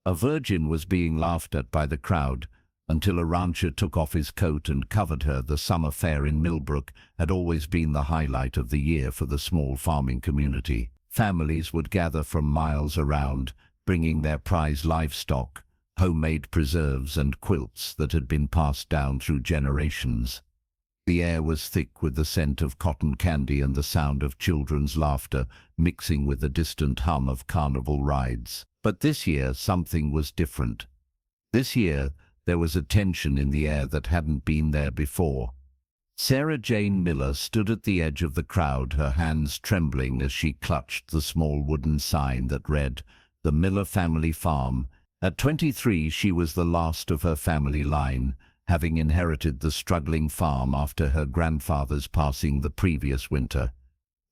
A virgin was being laughed at by the crowd until a rancher took off his coat and covered her. The summer fair in Millbrook had always been the highlight of the year for the small farming community. Families would gather from miles around, bringing their prize livestock, homemade preserves and quilts that had been passed down through generations. The air was thick with the scent of cotton candy and the sound of children's laughter mixing with the distant hum of carnival rides. But this year something was different. This year there was a tension in the air that hadn't been there before. Sarah Jane Miller stood at the edge of the crowd, her hands trembling as she clutched the small wooden sign that read, "The Miller Family Farm." At 23, she was the last of her family line, having inherited the struggling farm after her grandfather's passing the previous winter.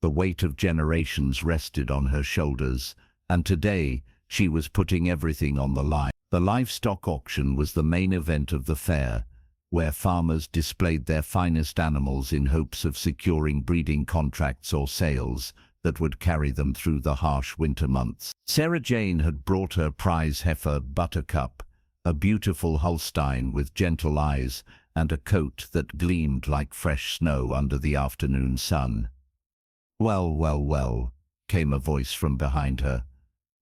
The weight of generations rested on her shoulders, and today she was putting everything on the line. The livestock auction was the main event of the fair, where farmers displayed their finest animals in hopes of securing breeding contracts or sales that would carry them through the harsh winter months. Sarah Jane had brought her prize heifer, Buttercup, a beautiful Holstein with gentle eyes and a coat that gleamed like fresh snow under the afternoon sun. "Well, well, well," came a voice from behind her.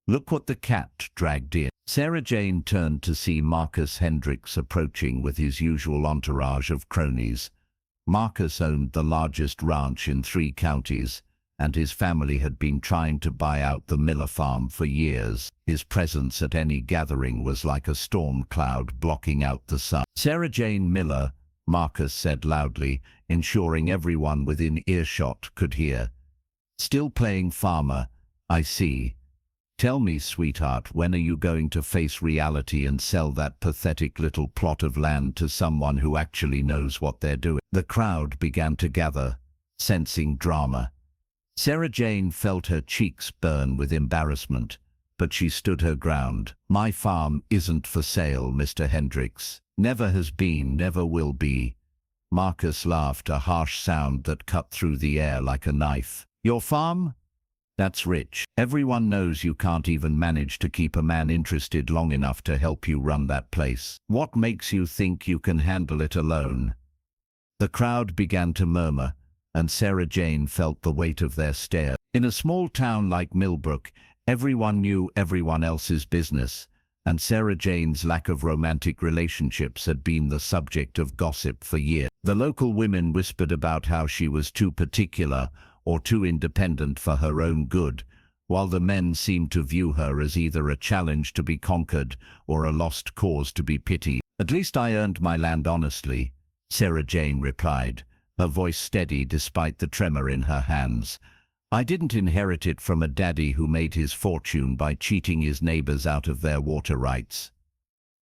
"Look what the cat dragged in." Sarah Jane turned to see Marcus Hendricks approaching with his usual entourage of cronies. Marcus owned the largest ranch in 3 counties, and his family had been trying to buy out the Miller farm for years. His presence at any gathering was like a storm cloud blocking out the sun. "Sarah Jane Miller," Marcus said loudly, ensuring everyone within earshot could hear. "Still playing farmer, I see. Tell me, sweetheart, when are you going to face reality and sell that pathetic little plot of land to someone who actually knows what they're doing?" The crowd began to gather, sensing drama. Sarah Jane felt her cheeks burn with embarrassment, but she stood her ground. "My farm isn't for sale, Mr. Hendricks. Never has been, never will be." Marcus laughed, a harsh sound that cut through the air like a knife. "Your farm? That's rich. Everyone knows you can't even manage to keep a man interested long enough to help you run that place. What makes you think you can handle it alone?" The crowd began to murmur, and Sarah Jane felt the weight of their stare. In a small town like Millbrook, everyone knew everyone else's business, and Sarah Jane's lack of romantic relationships had been the subject of gossip for years. The local women whispered about how she was too particular or too independent for her own good, while the men seemed to view her as either a challenge to be conquered or a lost cause to be pitied. "At least I earned my land honestly," Sarah Jane replied, her voice steady despite the tremor in her hands. "I didn't inherit it from a daddy who made his fortune by cheating his neighbors out of their water rights."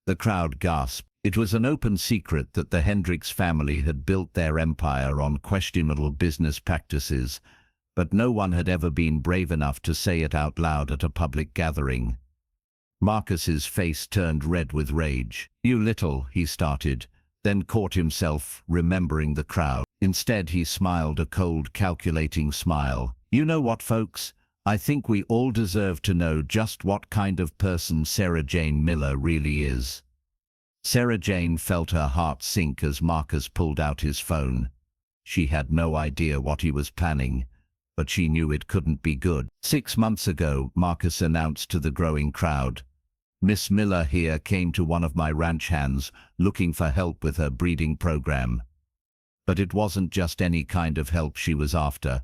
The crowd gasped. It was an open secret that the Hendricks family had built their empire on questionable business practices, but no one had ever been brave enough to say it out loud at a public gathering. Marcus's face turned red with rage. "You little," he started, then caught himself, remembering the crowd. Instead, he smiled a cold, calculating smile. "You know what, folks? I think we all deserve to know just what kind of person Sarah Jane Miller really is." Sarah Jane felt her heart sink as Marcus pulled out his phone. She had no idea what he was planning, but she knew it couldn't be good. 6 months ago, Marcus announced to the growing crowd, "Miss Miller here came to one of my ranch hands looking for help with her breeding program." But it wasn't just any kind of help she was after.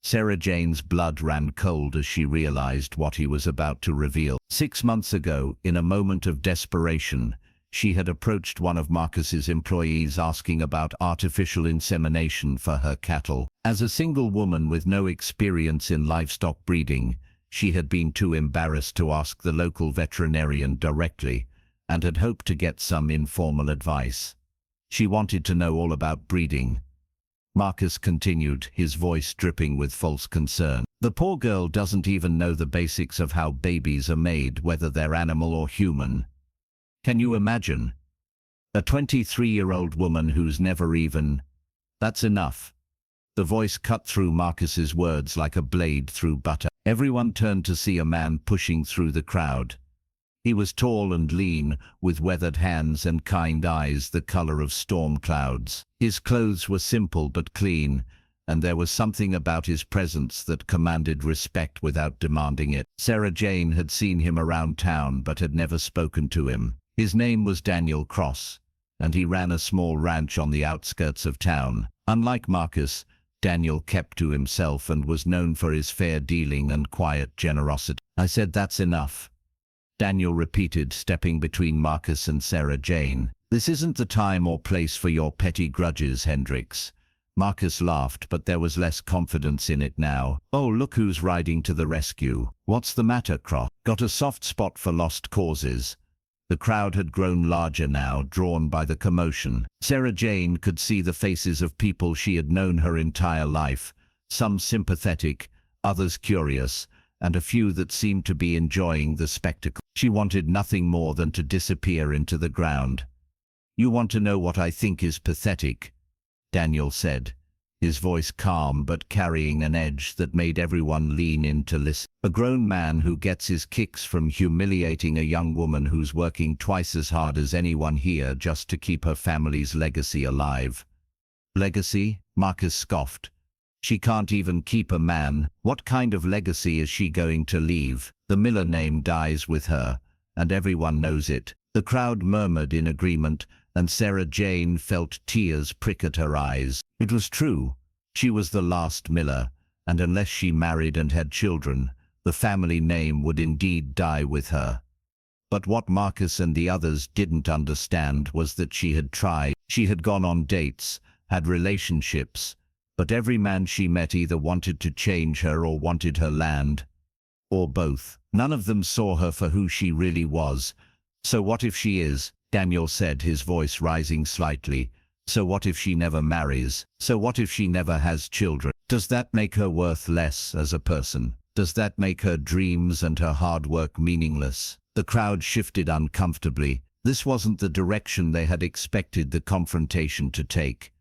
Sarah Jane's blood ran cold as she realized what he was about to reveal. 6 months ago, in a moment of desperation, she had approached one of Marcus's employees asking about artificial insemination for her cattle. As a single woman with no experience in livestock breeding, she had been too embarrassed to ask the local veterinarian directly and had hoped to get some informal advice. She wanted to know all about breeding. Marcus continued, his voice dripping with false concern. "The poor girl doesn't even know the basics of how babies are made, whether they're animal or human. Can you imagine? A 23-year-old woman who's never even—" "That's enough." The voice cut through Marcus's words like a blade through butter. Everyone turned to see a man pushing through the crowd. He was tall and lean, with weathered hands and kind eyes the color of storm clouds. His clothes were simple but clean, and there was something about his presence that commanded respect without demanding it. Sarah Jane had seen him around town but had never spoken to him. His name was Daniel Cross, and he ran a small ranch on the outskirts of town. Unlike Marcus, Daniel kept to himself and was known for his fair dealing and quiet generosity. "I said that's enough," Daniel repeated, stepping between Marcus and Sarah Jane. "This isn't the time or place for your petty grudges, Hendricks." Marcus laughed, but there was less confidence in it now. "Oh, look who's riding to the rescue. What's the matter, Cross?" "Got a soft spot for lost causes." The crowd had grown larger now, drawn by the commotion. Sarah Jane could see the faces of people she had known her entire life, some sympathetic, others curious, and a few that seemed to be enjoying the spectacle. She wanted nothing more than to disappear into the ground. "You want to know what I think is pathetic?" Daniel said, his voice calm but carrying an edge that made everyone lean in to listen. "A grown man who gets his kicks from humiliating a young woman who's working twice as hard as anyone here just to keep her family's legacy alive." "Legacy?" Marcus scoffed. "She can't even keep a man. What kind of legacy is she going to leave? The Miller name dies with her, and everyone knows it." The crowd murmured in agreement, and Sarah Jane felt tears prick at her eyes. It was true. She was the last Miller, and unless she married and had children, the family name would indeed die with her. But what Marcus and the others didn't understand was that she had tried. She had gone on dates, had relationships, but every man she met either wanted to change her or wanted her land, or both. None of them saw her for who she really was. "So what if she is?" Daniel said, his voice rising slightly. "So what if she never marries? So what if she never has children? Does that make her worth less as a person? Does that make her dreams and her hard work meaningless?" The crowd shifted uncomfortably. This wasn't the direction they had expected the confrontation to take.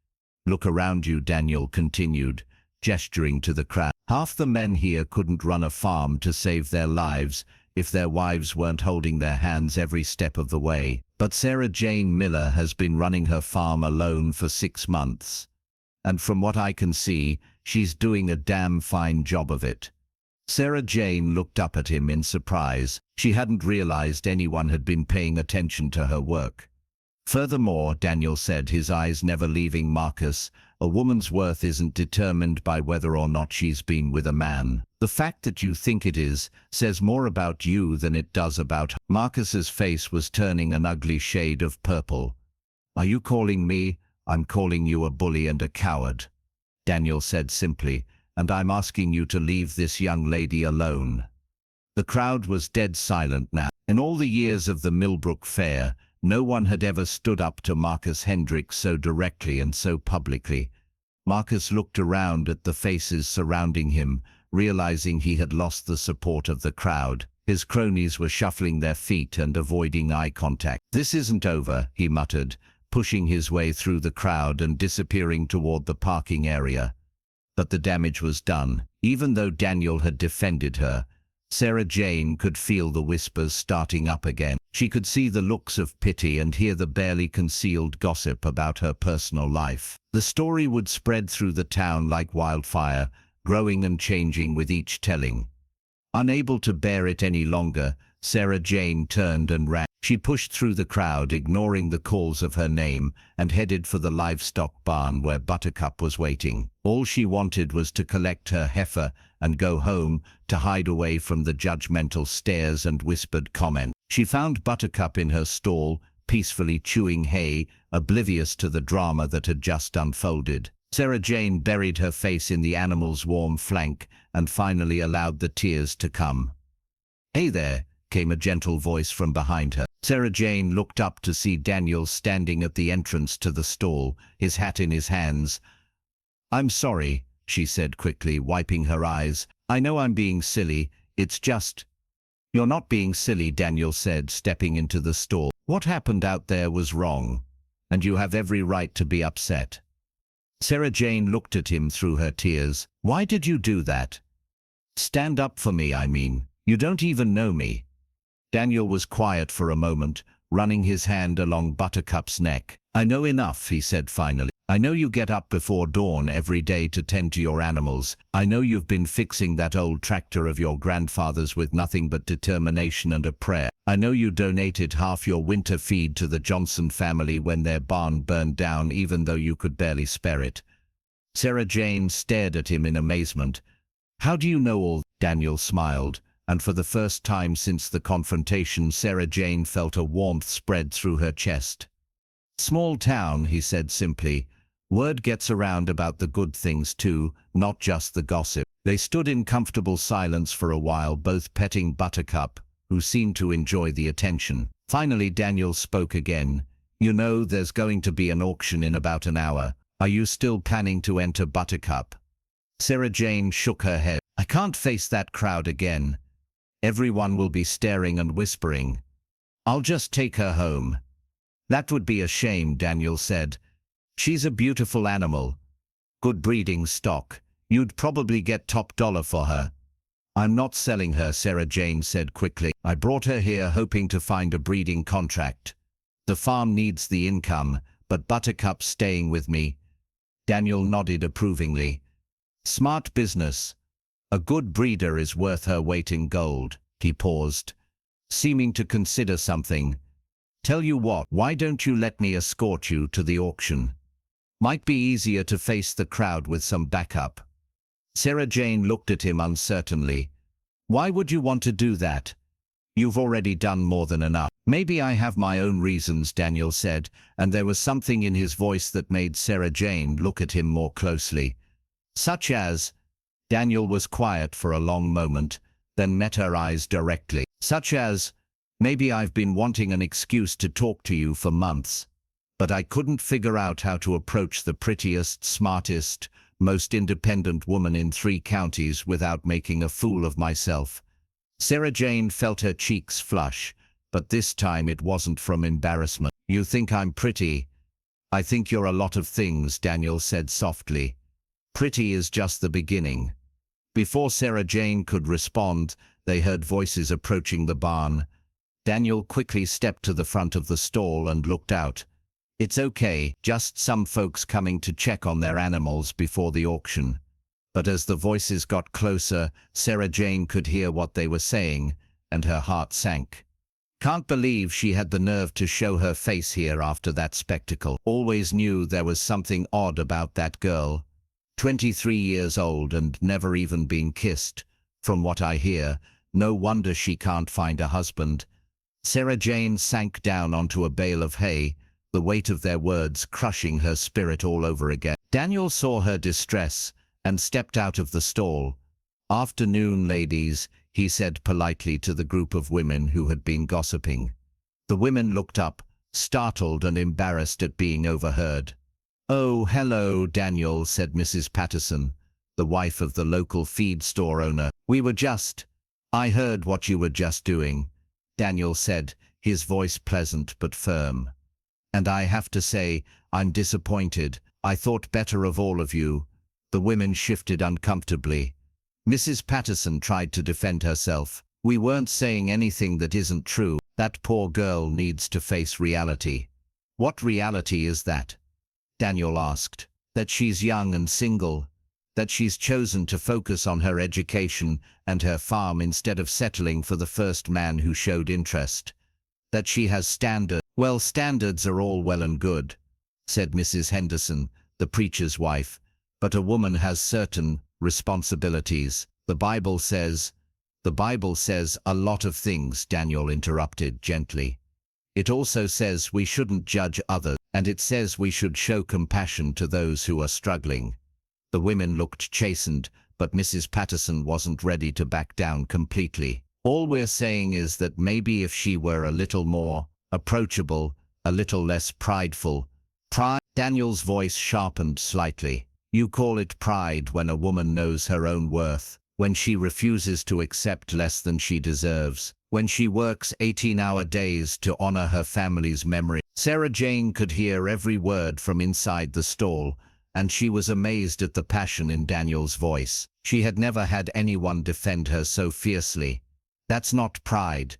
"Look around you," Daniel continued, gesturing to the crowd. "Half the men here couldn't run a farm to save their lives if their wives weren't holding their hands every step of the way. But Sarah Jane Miller has been running her farm alone for 6 months. And from what I can see, she's doing a damn fine job of it." Sarah Jane looked up at him in surprise. She hadn't realized anyone had been paying attention to her work. "Furthermore," Daniel said, his eyes never leaving Marcus, "a woman's worth isn't determined by whether or not she's been with a man. The fact that you think it is says more about you than it does about her." Marcus's face was turning an ugly shade of purple. "Are you calling me?" "I'm calling you a bully and a coward," Daniel said simply, "and I'm asking you to leave this young lady alone." The crowd was dead silent now. In all the years of the Millbrook Fair, no one had ever stood up to Marcus Hendricks so directly and so publicly. Marcus looked around at the faces surrounding him, realizing he had lost the support of the crowd. His cronies were shuffling their feet and avoiding eye contact. "This isn't over," he muttered, pushing his way through the crowd and disappearing toward the parking area. But the damage was done. Even though Daniel had defended her, Sarah Jane could feel the whispers starting up again. She could see the looks of pity and hear the barely concealed gossip about her personal life. The story would spread through the town like wildfire, growing and changing with each telling. Unable to bear it any longer, Sarah Jane turned and ran. She pushed through the crowd, ignoring the calls of her name, and headed for the livestock barn where Buttercup was waiting. All she wanted was to collect her heifer and go home, to hide away from the judgmental stares and whispered comment. She found Buttercup in her stall, peacefully chewing hay, oblivious to the drama that had just unfolded. Sarah Jane buried her face in the animal's warm flank and finally allowed the tears to come. "Hey there," came a gentle voice from behind her. Sarah Jane looked up to see Daniel standing at the entrance to the stall, his hat in his hands. "I'm sorry," she said quickly, wiping her eyes. "I know I'm being silly, it's just—" "You're not being silly," Daniel said, stepping into the stall. "What happened out there was wrong, and you have every right to be upset." Sarah Jane looked at him through her tears. "Why did you do that? Stand up for me, I mean. You don't even know me." Daniel was quiet for a moment, running his hand along Buttercup's neck. "I know enough," he said finally. "I know you get up before dawn every day to tend to your animals. I know you've been fixing that old tractor of your grandfather's with nothing but determination and a prayer. I know you donated half your winter feed to the Johnson family when their barn burned down, even though you could barely spare it." Sarah Jane stared at him in amazement. "How do you know all?" Daniel smiled, and for the first time since the confrontation, Sarah Jane felt a warmth spread through her chest. "Small town," he said simply. "Word gets around about the good things too, not just the gossip." They stood in comfortable silence for a while, both petting Buttercup, who seemed to enjoy the attention. Finally Daniel spoke again. "You know, there's going to be an auction in about an hour. Are you still planning to enter, Buttercup?" Sarah Jane shook her head. "I can't face that crowd again. Everyone will be staring and whispering. I'll just take her home." "That would be a shame," Daniel said. "She's a beautiful animal. Good breeding stock. You'd probably get top dollar for her." "I'm not selling her," Sarah Jane said quickly. "I brought her here hoping to find a breeding contract. The farm needs the income, but Buttercup's staying with me." Daniel nodded approvingly. "Smart business. A good breeder is worth her weight in gold." He paused, seeming to consider something. "Tell you what, why don't you let me escort you to the auction? Might be easier to face the crowd with some backup." Sarah Jane looked at him uncertainly. "Why would you want to do that? You've already done more than enough." "Maybe I have my own reasons," Daniel said, and there was something in his voice that made Sarah Jane look at him more closely. "Such as?" Daniel was quiet for a long moment, then met her eyes directly. "Such as, maybe I've been wanting an excuse to talk to you for months, but I couldn't figure out how to approach the prettiest, smartest, most independent woman in 3 counties without making a fool of myself." Sarah Jane felt her cheeks flush, but this time it wasn't from embarrassment. "You think I'm pretty?" "I think you're a lot of things," Daniel said softly. "Pretty is just the beginning." Before Sarah Jane could respond, they heard voices approaching the barn. Daniel quickly stepped to the front of the stall and looked out. "It's okay, just some folks coming to check on their animals before the auction." But as the voices got closer, Sarah Jane could hear what they were saying, and her heart sank. Can't believe she had the nerve to show her face here after that spectacle. Always knew there was something odd about that girl. 23 years old and never even been kissed. From what I hear, no wonder she can't find a husband. Sarah Jane sank down onto a bale of hay, the weight of their words crushing her spirit all over again. Daniel saw her distress and stepped out of the stall. "Afternoon, ladies," he said politely to the group of women who had been gossiping. The women looked up, startled and embarrassed at being overheard. "Oh, hello, Daniel," said Mrs. Patterson, the wife of the local feed store owner. I heard what you were just doing," Daniel said, his voice pleasant but firm. "And I have to say, I'm disappointed. I thought better of all of you." The women shifted uncomfortably. Mrs. Patterson tried to defend herself. "We weren't saying anything that isn't true. That poor girl needs to face reality." "What reality is that?" Daniel asked. "That she's young and single. That she's chosen to focus on her education and her farm instead of settling for the first man who showed interest. That she has standards." "Well, standards are all well and good," said Mrs. Henderson, the preacher's wife, "but a woman has certain responsibilities. The Bible says—" "The Bible says a lot of things," Daniel interrupted gently. "It also says we shouldn't judge others, and it says we should show compassion to those who are struggling." The women looked chastened, but Mrs. Patterson wasn't ready to back down completely. "All we're saying is that maybe if she were a little more approachable, a little less prideful." "Pride?" Daniel's voice sharpened slightly. "You call it pride when a woman knows her own worth, when she refuses to accept less than she deserves, when she works 18-hour days to honor her family's memory." Sarah Jane could hear every word from inside the stall, and she was amazed at the passion in Daniel's voice. She had never had anyone defend her so fiercely. "That's not pride.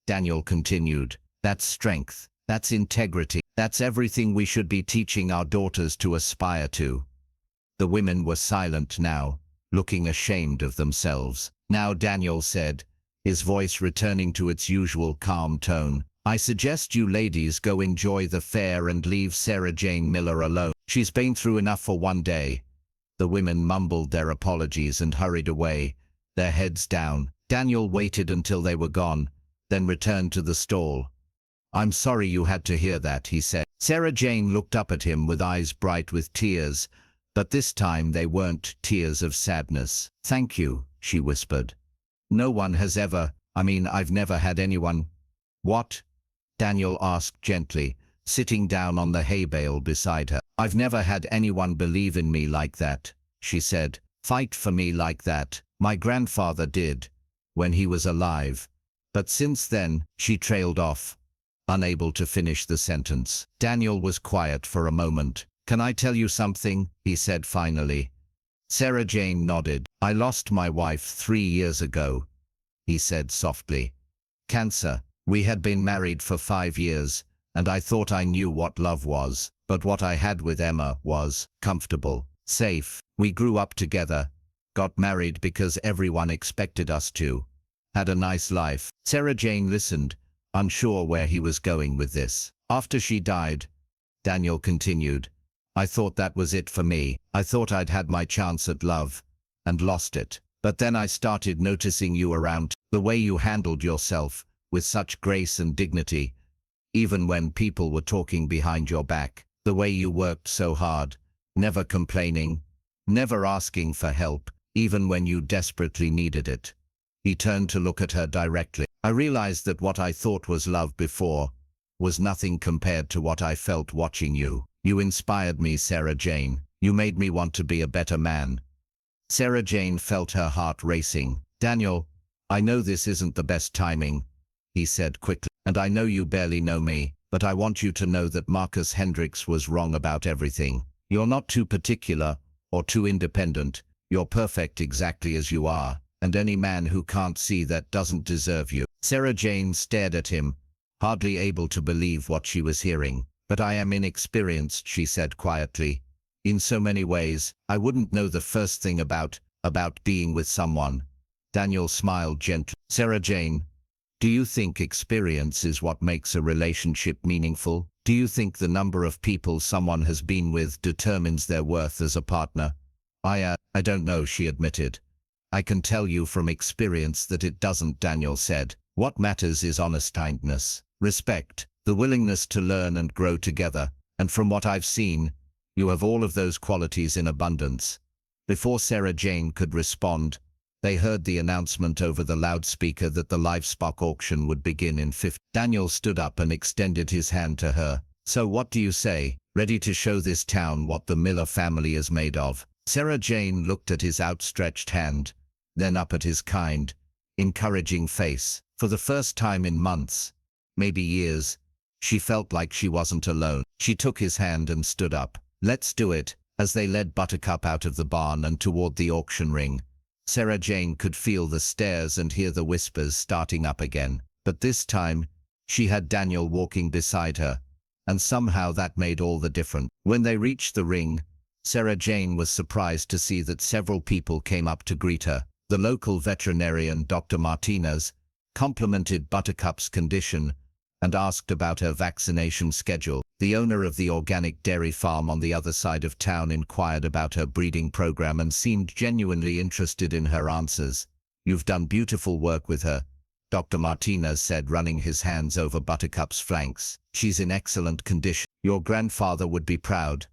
Daniel continued. That's strength. That's integrity. That's everything we should be teaching our daughters to aspire to. The women were silent now, looking ashamed of themselves. Now Daniel said, his voice returning to its usual calm tone, I suggest you ladies go enjoy the fair and leave Sarah Jane Miller alone. She's been through enough for one day. The women mumbled their apologies and hurried away, their heads down. Daniel waited until they were gone, then returned to the stall. I'm sorry you had to hear that, he said. Sarah Jane looked up at him with eyes bright with tears, but this time they weren't tears of sadness. Thank you, she whispered. No one has ever, I've never had anyone. What? Daniel asked gently, sitting down on the hay bale beside her. I've never had anyone believe in me like that, she said. Fight for me like that. My grandfather did, when he was alive. But since then, she trailed off, unable to finish the sentence. Daniel was quiet for a moment. Can I tell you something? He said finally. Sarah Jane nodded. I lost my wife 3 years ago, he said softly. Cancer. We had been married for 5 years, and I thought I knew what love was, but what I had with Emma was comfortable, safe. We grew up together, got married because everyone expected us to, had a nice life. Sarah Jane listened, unsure where he was going with this. After she died, Daniel continued, I thought that was it for me. I thought I'd had my chance at love, and lost it. But then I started noticing you around, the way you handled yourself, with such grace and dignity, even when people were talking behind your back, the way you worked so hard, never complaining, never asking for help, even when you desperately needed it. He turned to look at her directly. I realized that what I thought was love before was nothing compared to what I felt watching you. You inspired me, Sarah Jane. You made me want to be a better man. Sarah Jane felt her heart racing. Daniel, I know this isn't the best timing, he said quickly, and I know you barely know me, but I want you to know that Marcus Hendricks was wrong about everything. You're not too particular or too independent. You're perfect exactly as you are, and any man who can't see that doesn't deserve you. Sarah Jane stared at him, hardly able to believe what she was hearing. But I am inexperienced, she said quietly. In so many ways, I wouldn't know the first thing about being with someone. Daniel smiled gently. Sarah Jane, do you think experience is what makes a relationship meaningful? Do you think the number of people someone has been with determines their worth as a partner? I don't know, she admitted. I can tell you from experience that it doesn't, Daniel said. What matters is honest kindness, respect, the willingness to learn and grow together, and from what I've seen, you have all of those qualities in abundance. Before Sarah Jane could respond, they heard the announcement over the loudspeaker that the livestock auction would begin in 50. Daniel stood up and extended his hand to her. So what do you say? Ready to show this town what the Miller family is made of? Sarah Jane looked at his outstretched hand, then up at his kind, encouraging face. For the first time in months, maybe years, she felt like she wasn't alone. She took his hand and stood up. Let's do it. As they led Buttercup out of the barn and toward the auction ring, Sarah Jane could feel the stares and hear the whispers starting up again. But this time, she had Daniel walking beside her, and somehow that made all the difference. When they reached the ring, Sarah Jane was surprised to see that several people came up to greet her. The local veterinarian, Dr. Martinez, complimented Buttercup's condition and asked about her vaccination schedule. The owner of the organic dairy farm on the other side of town inquired about her breeding program and seemed genuinely interested in her answers. You've done beautiful work with her, Dr. Martinez said, running his hands over Buttercup's flanks. She's in excellent condition. Your grandfather would be proud.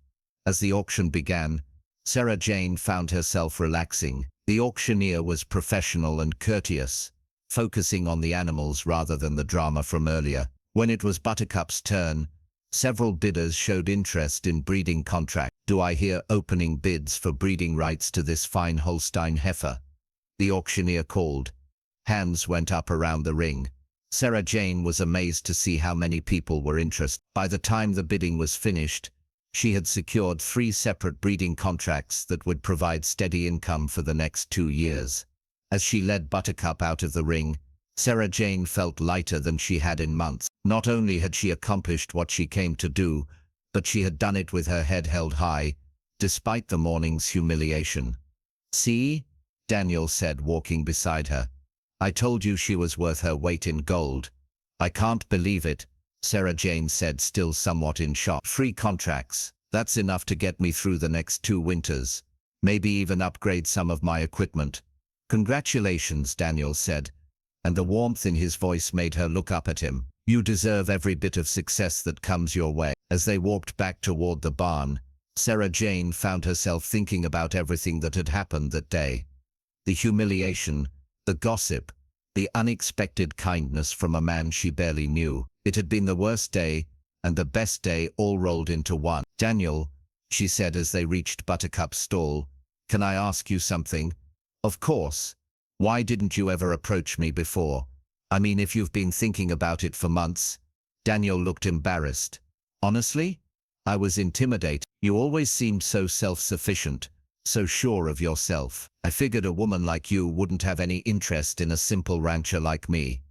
As the auction began, Sarah Jane found herself relaxing. The auctioneer was professional and courteous, focusing on the animals rather than the drama from earlier. When it was Buttercup's turn, several bidders showed interest in breeding contracts. Do I hear opening bids for breeding rights to this fine Holstein heifer? The auctioneer called. Hands went up around the ring. Sarah Jane was amazed to see how many people were interested. By the time the bidding was finished, she had secured 3 separate breeding contracts that would provide steady income for the next 2 years. As she led Buttercup out of the ring, Sarah Jane felt lighter than she had in months. Not only had she accomplished what she came to do, but she had done it with her head held high, despite the morning's humiliation. "See?" Daniel said, walking beside her. "I told you she was worth her weight in gold." "I can't believe it," Sarah Jane said, still somewhat in shock. "Free contracts. That's enough to get me through the next 2 winters. Maybe even upgrade some of my equipment." "Congratulations," Daniel said, and the warmth in his voice made her look up at him. "You deserve every bit of success that comes your way." As they walked back toward the barn, Sarah Jane found herself thinking about everything that had happened that day. The humiliation, the gossip, the unexpected kindness from a man she barely knew. It had been the worst day and the best day all rolled into one. "Daniel," she said as they reached Buttercup's stall, "can I ask you something?" "Of course. Why didn't you ever approach me before? I mean, if you've been thinking about it for months." Daniel looked embarrassed. "Honestly, I was intimidated. You always seemed so self-sufficient, so sure of yourself. I figured a woman like you wouldn't have any interest in a simple rancher like me."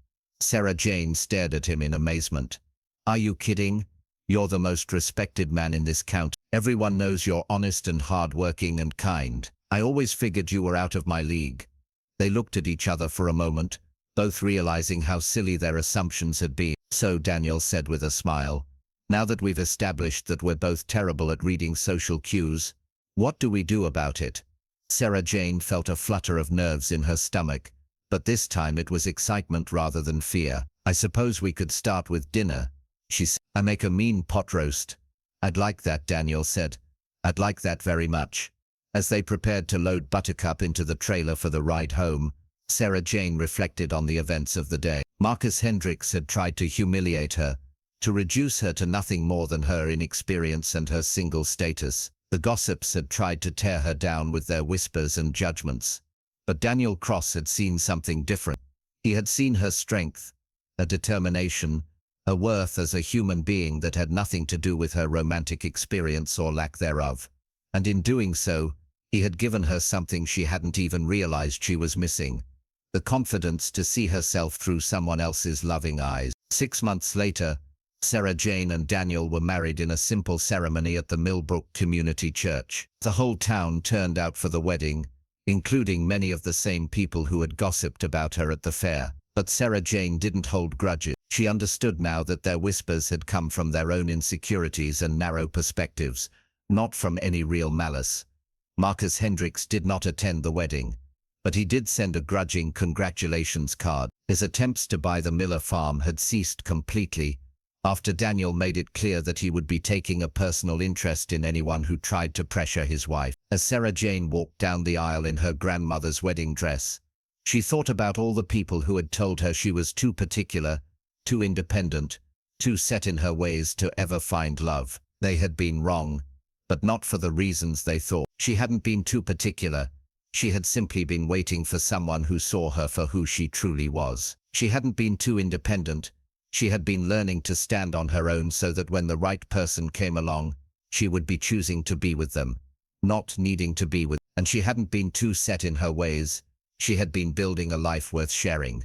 Sarah Jane stared at him in amazement. "Are you kidding? You're the most respected man in this county. Everyone knows you're honest and hard-working and kind. I always figured you were out of my league." They looked at each other for a moment, both realizing how silly their assumptions had been. "So," Daniel said with a smile, "now that we've established that we're both terrible at reading social cues, what do we do about it?" Sarah Jane felt a flutter of nerves in her stomach, but this time it was excitement rather than fear. "I suppose we could start with dinner," she said. "I make a mean pot roast." "I'd like that," Daniel said. "I'd like that very much." As they prepared to load Buttercup into the trailer for the ride home, Sarah Jane reflected on the events of the day. Marcus Hendricks had tried to humiliate her, to reduce her to nothing more than her inexperience and her single status. The gossips had tried to tear her down with their whispers and judgments. But Daniel Cross had seen something different. He had seen her strength, a determination, a worth as a human being that had nothing to do with her romantic experience or lack thereof. And in doing so, he had given her something she hadn't even realized she was missing: the confidence to see herself through someone else's loving eyes. 6 months later, Sarah Jane and Daniel were married in a simple ceremony at the Millbrook Community Church. The whole town turned out for the wedding, including many of the same people who had gossiped about her at the fair. But Sarah Jane didn't hold grudges. She understood now that their whispers had come from their own insecurities and narrow perspectives, not from any real malice. Marcus Hendricks did not attend the wedding, but he did send a grudging congratulations card. His attempts to buy the Miller farm had ceased completely, after Daniel made it clear that he would be taking a personal interest in anyone who tried to pressure his wife. As Sarah Jane walked down the aisle in her grandmother's wedding dress, she thought about all the people who had told her she was too particular, too independent, too set in her ways to ever find love. They had been wrong, but not for the reasons they thought. She hadn't been too particular. She had simply been waiting for someone who saw her for who she truly was. She hadn't been too independent. She had been learning to stand on her own so that when the right person came along, she would be choosing to be with them, not needing to be with. And she hadn't been too set in her ways. She had been building a life worth sharing.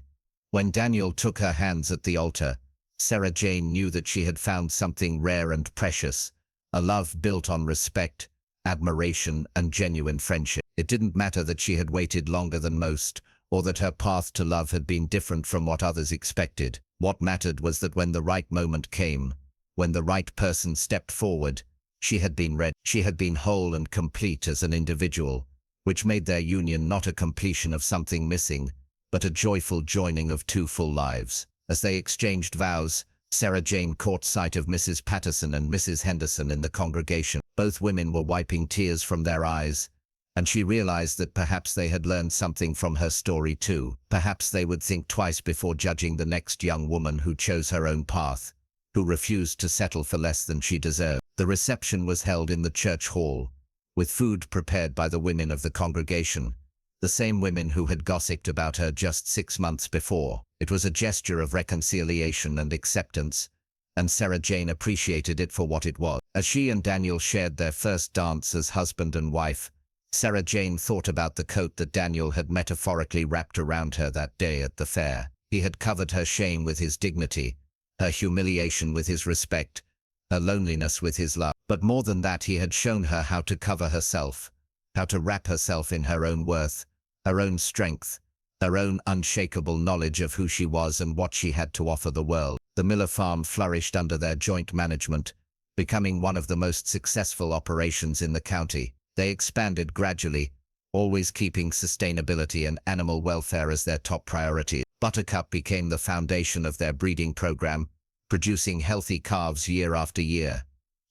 When Daniel took her hands at the altar, Sarah Jane knew that she had found something rare and precious, a love built on respect, admiration, and genuine friendship. It didn't matter that she had waited longer than most, or that her path to love had been different from what others expected. What mattered was that when the right moment came, when the right person stepped forward, she had been ready. She had been whole and complete as an individual, which made their union not a completion of something missing, but a joyful joining of 2 full lives. As they exchanged vows, Sarah Jane caught sight of Mrs. Patterson and Mrs. Henderson in the congregation. Both women were wiping tears from their eyes, and she realized that perhaps they had learned something from her story too. Perhaps they would think twice before judging the next young woman who chose her own path, who refused to settle for less than she deserved. The reception was held in the church hall, with food prepared by the women of the congregation, the same women who had gossiped about her just 6 months before. It was a gesture of reconciliation and acceptance, and Sarah Jane appreciated it for what it was. As she and Daniel shared their first dance as husband and wife, Sarah Jane thought about the coat that Daniel had metaphorically wrapped around her that day at the fair. He had covered her shame with his dignity, her humiliation with his respect, her loneliness with his love. But more than that, he had shown her how to cover herself, how to wrap herself in her own worth, her own strength, her own unshakable knowledge of who she was and what she had to offer the world. The Miller farm flourished under their joint management, becoming one of the most successful operations in the county. They expanded gradually, always keeping sustainability and animal welfare as their top priority. Buttercup became the foundation of their breeding program, producing healthy calves year after year.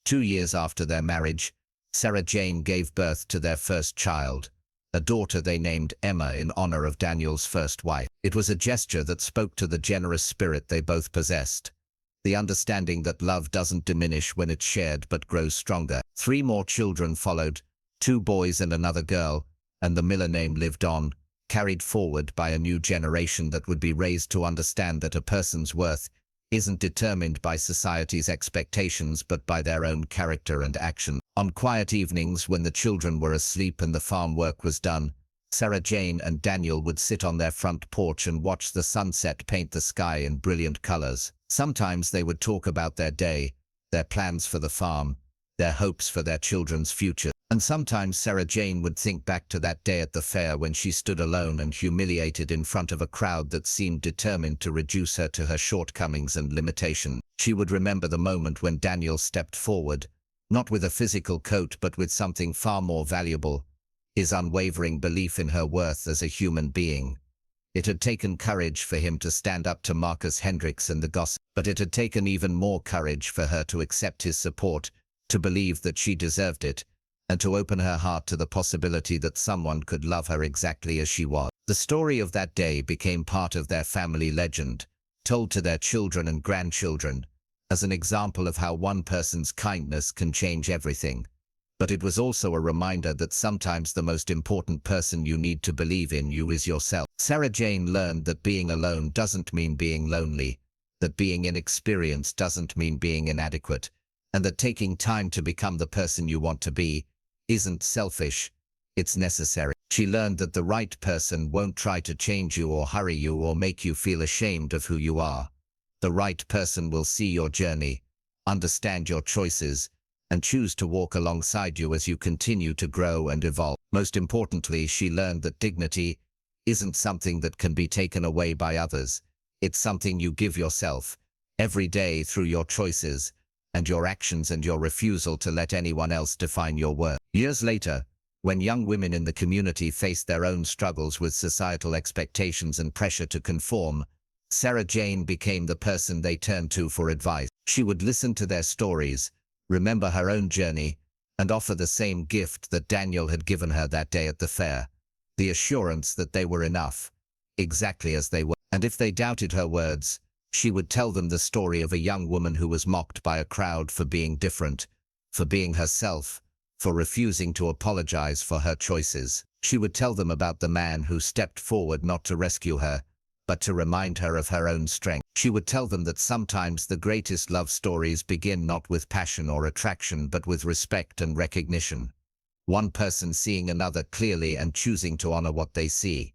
2 years after their marriage, Sarah Jane gave birth to their first child, a daughter they named Emma in honor of Daniel's first wife. It was a gesture that spoke to the generous spirit they both possessed, the understanding that love doesn't diminish when it's shared but grows stronger. 3 more children followed, 2 boys and another girl, and the Miller name lived on, carried forward by a new generation that would be raised to understand that a person's worth isn't determined by society's expectations but by their own character and action. On quiet evenings when the children were asleep and the farm work was done, Sarah Jane and Daniel would sit on their front porch and watch the sunset paint the sky in brilliant colors. Sometimes they would talk about their day, their plans for the farm, their hopes for their children's future. And sometimes Sarah Jane would think back to that day at the fair when she stood alone and humiliated in front of a crowd that seemed determined to reduce her to her shortcomings and limitations. She would remember the moment when Daniel stepped forward, not with a physical coat but with something far more valuable, his unwavering belief in her worth as a human being. It had taken courage for him to stand up to Marcus Hendricks and the gossip, but it had taken even more courage for her to accept his support, to believe that she deserved it, and to open her heart to the possibility that someone could love her exactly as she was. The story of that day became part of their family legend, told to their children and grandchildren, as an example of how one person's kindness can change everything. But it was also a reminder that sometimes the most important person you need to believe in you is yourself. Sarah Jane learned that being alone doesn't mean being lonely, that being inexperienced doesn't mean being inadequate, and that taking time to become the person you want to be isn't selfish, it's necessary. She learned that the right person won't try to change you or hurry you or make you feel ashamed of who you are. The right person will see your journey, understand your choices, and choose to walk alongside you as you continue to grow and evolve. Most importantly, she learned that dignity isn't something that can be taken away by others. It's something you give yourself every day through your choices and your actions and your refusal to let anyone else define your worth. Years later, when young women in the community faced their own struggles with societal expectations and pressure to conform, Sarah Jane became the person they turned to for advice. She would listen to their stories, remember her own journey, and offer the same gift that Daniel had given her that day at the fair, the assurance that they were enough, exactly as they were. And if they doubted her words, she would tell them the story of a young woman who was mocked by a crowd for being different, for being herself, for refusing to apologize for her choices. She would tell them about the man who stepped forward not to rescue her, but to remind her of her own strength. She would tell them that sometimes the greatest love stories begin not with passion or attraction but with respect and recognition. One person seeing another clearly and choosing to honor what they see.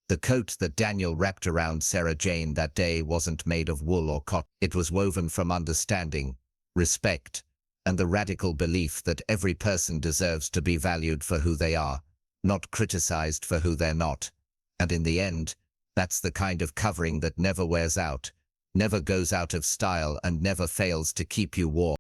The coat that Daniel wrapped around Sarah Jane that day wasn't made of wool or cotton. It was woven from understanding, respect, and the radical belief that every person deserves to be valued for who they are, not criticized for who they're not. And in the end, that's the kind of covering that never wears out, never goes out of style, and never fails to keep you warm.